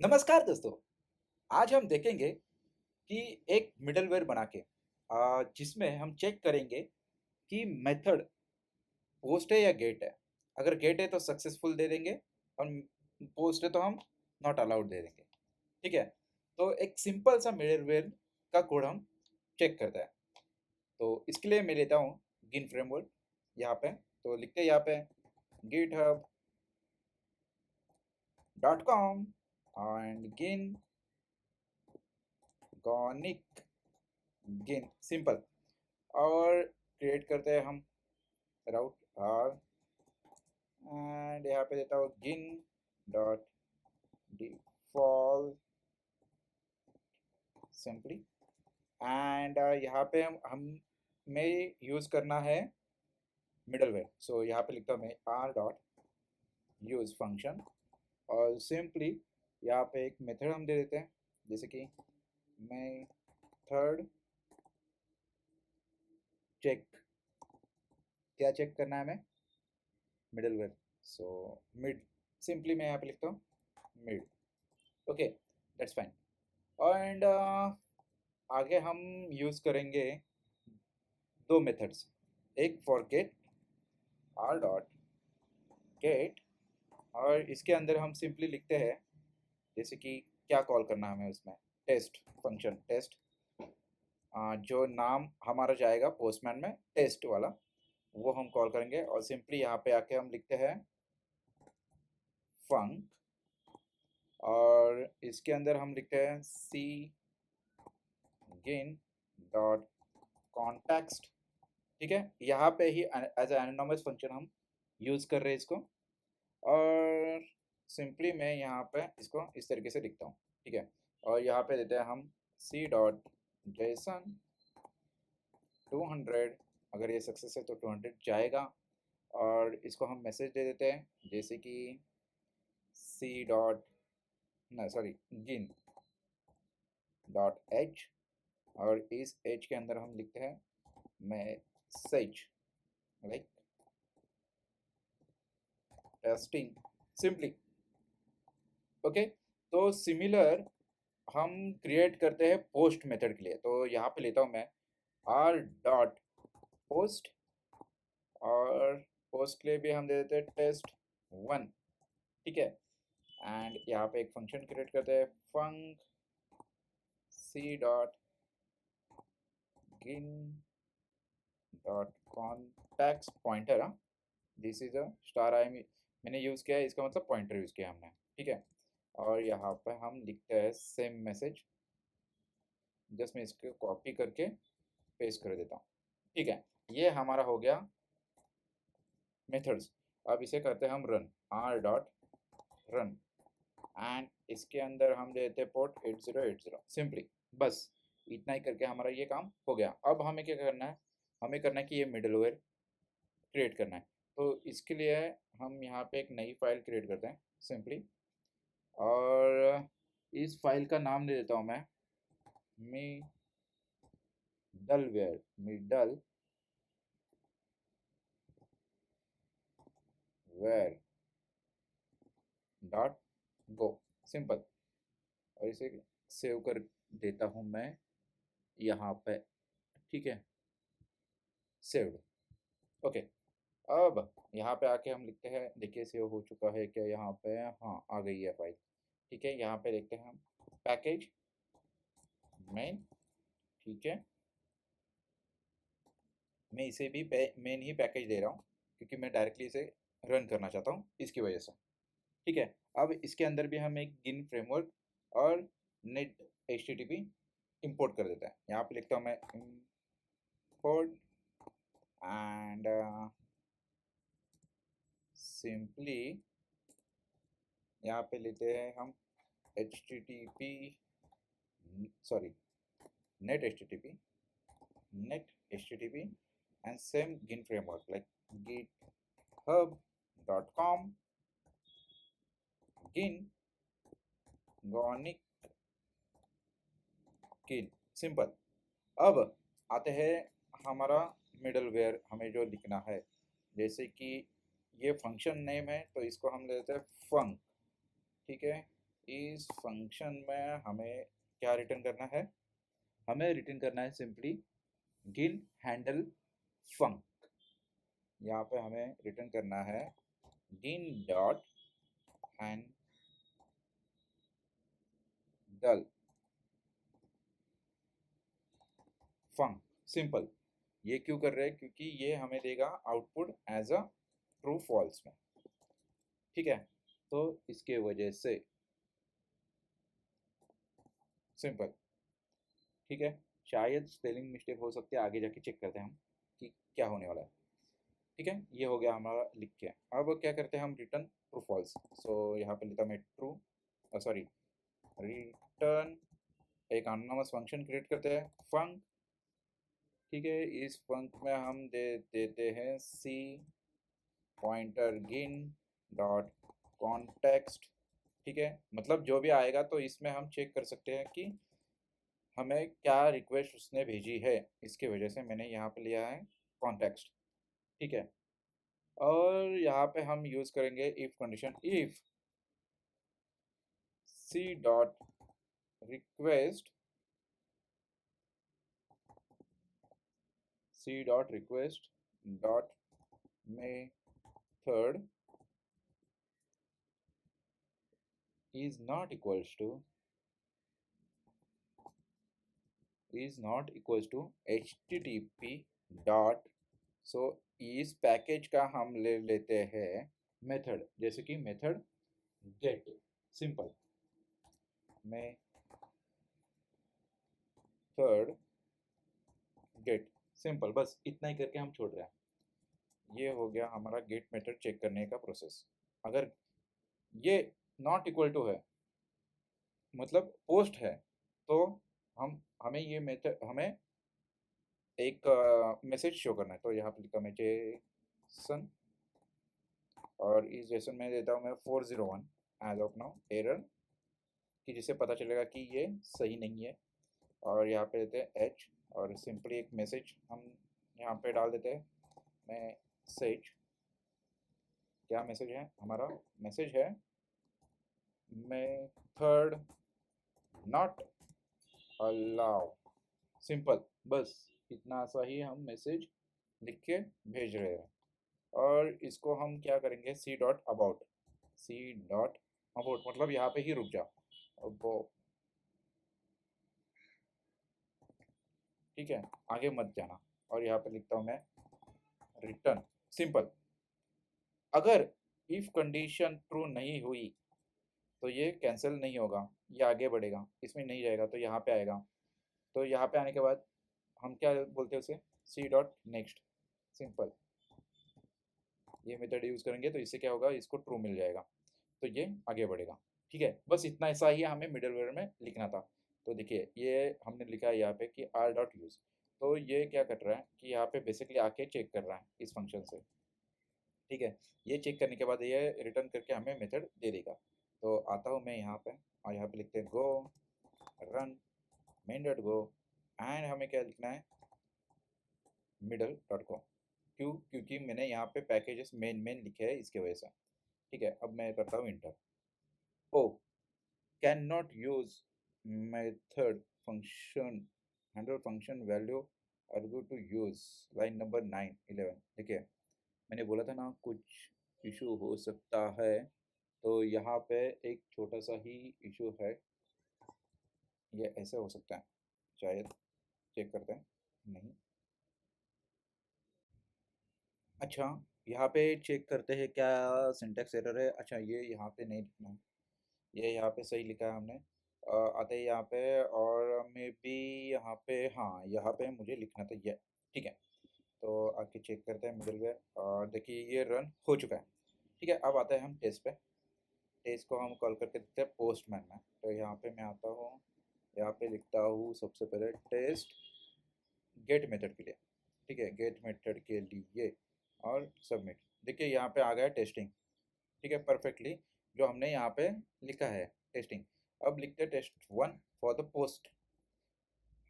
नमस्कार दोस्तों। आज हम देखेंगे कि एक मिडलवेयर बना के जिसमें हम चेक करेंगे कि मेथड पोस्ट है या गेट है। अगर गेट है तो सक्सेसफुल दे देंगे और पोस्ट है तो हम नॉट अलाउड दे देंगे। ठीक है। तो एक सिंपल सा मिडलवेयर का कोड हम चेक करते हैं। तो इसके लिए मैं लेता हूँ गिन फ्रेमवर्क। यहाँ पे तो लिखते हैं यहाँ पे github.com एंड gonic गिन सिंपल। और क्रिएट करते हैं हम राउट आर एंड यहाँ पे देता हूँ गिन डॉट डिफॉल्ट सिंपली। एंड यहाँ पे हम में यूज़ करना है मिडलवेयर। सो यहाँ पे लिखता हूँ मैं आर डॉट यूज फंक्शन और सिंपली यहाँ पे एक मेथड हम दे देते हैं, जैसे कि मेथड चेक। क्या चेक करना है हमें? मिडलवेयर। सो मिड सिंपली मैं यहाँ पे लिखता हूँ mid. Okay, that's fine. And आगे हम यूज़ करेंगे दो मेथड्स, एक for get r dot get और इसके अंदर हम सिंपली लिखते हैं जैसे कि क्या कॉल करना है हमें उसमें, टेस्ट फंक्शन टेस्ट। जो नाम हमारा जाएगा पोस्टमैन में टेस्ट वाला वो हम कॉल करेंगे और सिंपली यहाँ पे आके हम लिखते हैं फंक और इसके अंदर हम लिखते हैं सी गेन डॉट कॉन्टेक्स्ट। ठीक है, यहाँ पे ही एज एनोनिमस फंक्शन हम यूज़ कर रहे हैं इसको। और सिंपली मैं यहाँ पे इसको इस तरीके से लिखता हूँ। ठीक है, और यहाँ पे देते हैं हम सी डॉट जेसन 200। अगर ये सक्सेस है तो 200 जाएगा और इसको हम मैसेज दे देते हैं जैसे कि सी डॉट ना सॉरी गिन डॉट एच और इस एच के अंदर हम लिखते हैं message like testing simply. Okay, तो सिमिलर हम क्रिएट करते हैं पोस्ट मेथड के लिए। तो यहाँ पे लेता हूँ मैं आर डॉट पोस्ट और पोस्ट के लिए भी हम दे देते हैं टेस्ट 1। ठीक है, एंड यहाँ पे एक फंक्शन क्रिएट करते हैं func C dot gin dot context pointer. This is a star I मैंने यूज़ किया है, इसका मतलब पॉइंटर यूज़ किया हमने। ठीक है, और यहाँ पे हम लिखते हैं सेम मैसेज। जस्ट मैं इसको कॉपी करके पेस्ट कर देता हूँ। ठीक है, ये हमारा हो गया मेथड्स। अब इसे करते हैं हम run R dot run and इसके अंदर हम देते हैं पोर्ट 8080 सिंपली। बस इतना ही करके हमारा ये काम हो गया। अब हमें क्या करना है, हमें करना है कि ये मिडलवेयर क्रिएट करना है। तो इसके लिए हम यहाँ पे एक नई फाइल क्रिएट करते हैं सिंपली और इस फाइल का नाम दे देता हूँ मैं मिडलवेयर डॉट गो सिंपल। और इसे सेव कर देता हूँ मैं यहाँ पे। ठीक है, सेव्ड। ओके, अब यहाँ पे आके हम लिखते हैं, देखिए सेव हो चुका है क्या यहाँ पे? हाँ, आ गई है फाइल। ठीक है, यहाँ पे देखते हैं हम पैकेज मेन। ठीक है, मैं इसे भी मेन ही पैकेज दे रहा हूँ क्योंकि मैं डायरेक्टली इसे रन करना चाहता हूँ इसकी वजह से। ठीक है, अब इसके अंदर भी हम एक गिन फ्रेमवर्क और नेट एचटीटीपी इंपोर्ट कर देते हैं। यहाँ पे लिखता हूँ मैं इंपोर्ट एंड सिंपली यहाँ पे लेते हैं हम H T T P sorry net H T T P and same गिन फ्रेमवर्क लाइक github.com गिन गॉनिक गिन सिंपल। अब आते हैं हमारा मिडलवेयर हमें जो लिखना है, जैसे कि ये फंक्शन नेम है तो इसको हम ले लेते हैं फंक। ठीक है, इस फंक्शन में हमें क्या रिटर्न करना है? हमें रिटर्न करना है सिंपली गिन हैंडल फंक। यहाँ पे हमें रिटर्न करना है गिन डॉट हैंडल फंक। सिंपल। ये क्यों कर रहे हैं? क्योंकि ये हमें देगा output as a true false में। ठीक है, तो इसके वजह से सिंपल। ठीक है, शायद स्पेलिंग मिस्टेक हो सकती है, आगे जाके चेक करते हैं हम कि क्या होने वाला है। ठीक है, ये हो गया हमारा लिख के। अब क्या करते हैं हम? Return true false. सो यहाँ पे लिखा मैं ट्रू, सॉरी, रिटर्न एक अनोनिमस फंक्शन क्रिएट करते हैं फंक। ठीक है, इस फंक में हम दे देते हैं सी पॉइंटर गिन डॉट कॉन्टेक्स्ट। ठीक है, मतलब जो भी आएगा तो इसमें हम चेक कर सकते हैं कि हमें क्या रिक्वेस्ट उसने भेजी है। इसके वजह से मैंने यहाँ पे लिया है कॉन्टेक्स्ट। ठीक है, और यहाँ पे हम यूज़ करेंगे if condition. If C dot request dot method is not equals to http dot. So इस पैकेज का हम ले लेते हैं मेथड, जैसे कि method gate. Simple, method gate. Simple, बस इतना ही करके हम छोड़ रहे हैं। ये हो गया हमारा गेट मेथड चेक करने का प्रोसेस। अगर ये नॉट इक्वल टू है, मतलब पोस्ट है, तो हमें ये मेथड हमें एक मैसेज शो करना है। तो यहाँ पे लिखा मैं जेसन, और इस जेसन में देता हूँ मैं 401 एज ऑफ नाउ एरर, कि जिससे पता चलेगा कि ये सही नहीं है। और यहाँ पे देते हैं एच, और सिंपली एक मैसेज हम यहाँ पे डाल देते हैं मैसेज। क्या मैसेज है हमारा? मैसेज है मेथड नॉट अलाउ। सिंपल, बस इतना सा ही हम मैसेज लिख के भेज रहे हैं। और इसको हम क्या करेंगे? C dot about. C dot about मतलब यहाँ पे ही रुक जा। वो ठीक है, आगे मत जाना। और यहाँ पे लिखता हूँ मैं रिटर्न। सिंपल। अगर इफ कंडीशन ट्रू नहीं हुई तो ये कैंसिल नहीं होगा, ये आगे बढ़ेगा, इसमें नहीं जाएगा तो यहाँ पे आएगा। तो यहाँ पे आने के बाद हम क्या बोलते हैं उसे? C dot next. सिंपल, ये मेथड यूज़ करेंगे तो इससे क्या होगा? इसको ट्रू मिल जाएगा, तो ये आगे बढ़ेगा। ठीक है, बस इतना ऐसा ही हमें मिडलवेयर में लिखना था। तो देखिए ये हमने लिखा है यहाँ पे कि आर डॉट यूज़। तो ये क्या कर रहा है कि यहाँ पे बेसिकली आके चेक कर रहा है इस फंक्शन से। ठीक है, ये चेक करने के बाद ये रिटर्न करके हमें मेथड दे देगा। तो आता हूँ मैं यहाँ पे, और यहाँ पे लिखते हैं गो run main dot go, and हमें क्या लिखना है? Middle dot go. क्यों? क्योंकि मैंने यहाँ पे पैकेजेस मेन लिखे हैं, इसके वजह से। ठीक है, अब मैं करता हूँ enter. Oh, can not use method function handle function value argue to use line number 9-11। देखिए मैंने बोला था ना कुछ इशू हो सकता है, तो यहाँ पे एक छोटा सा ही इशू है। ये ऐसे हो सकता है शायद, चेक करते हैं। नहीं, अच्छा, यहाँ पे चेक करते हैं क्या सिंटैक्स एरर है। अच्छा, ये यहाँ पे नहीं लिखना है, ये यहाँ पे सही लिखा है हमने। आते हैं यहाँ पे, और मे बी यहाँ पे, हाँ यहाँ पे मुझे लिखना था ये। ठीक है, तो आके चेक करते हैं मिडलवेयर, और देखिए ये रन हो चुका है। ठीक है, अब आते हैं हम टेस्ट पे। टेस्ट को हम कॉल करके देखते हैं पोस्टमैन में। तो यहाँ पे मैं आता हूँ, यहाँ पे लिखता हूँ सबसे पहले टेस्ट गेट मेथड के लिए। ठीक है, गेट मेथड के लिए, और सबमिट। देखिए यहाँ पे आ गया टेस्टिंग। ठीक है, परफेक्टली जो हमने यहाँ पे लिखा है टेस्टिंग। अब लिखते हैं टेस्ट 1 फॉर द पोस्ट।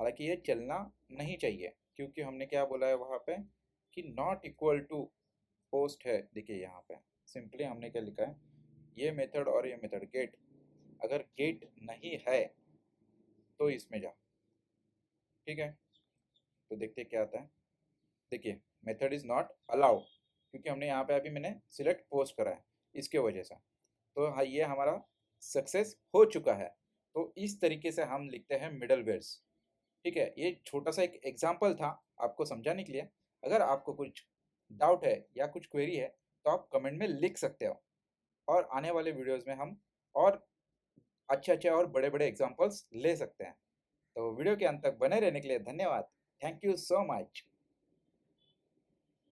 हालांकि ये चलना नहीं चाहिए, क्योंकि हमने क्या बोला है वहाँ पे कि नॉट इक्वल टू पोस्ट है। देखिए यहाँ पे सिंपली हमने क्या लिखा है, ये मेथड और ये मेथड गेट अगर गेट नहीं है तो इसमें जा, ठीक है। तो देखते हैं क्या आता है। देखिए मेथड इज नॉट अलाउ, क्योंकि हमने यहाँ पे अभी मैंने सिलेक्ट पोस्ट करा है इसके वजह से। तो हाँ, ये हमारा सक्सेस हो चुका है। तो इस तरीके से हम लिखते हैं मिडलवेयर्स, ठीक है। ये छोटा सा एक एग्जाम्पल था आपको समझाने के लिए। अगर आपको कुछ डाउट है या कुछ क्वेरी है तो आप कमेंट में लिख सकते हो, और आने वाले वीडियोस में हम और अच्छे अच्छे और बड़े बड़े एग्जाम्पल्स ले सकते हैं। तो वीडियो के अंत तक बने रहने के लिए धन्यवाद। Thank you so much.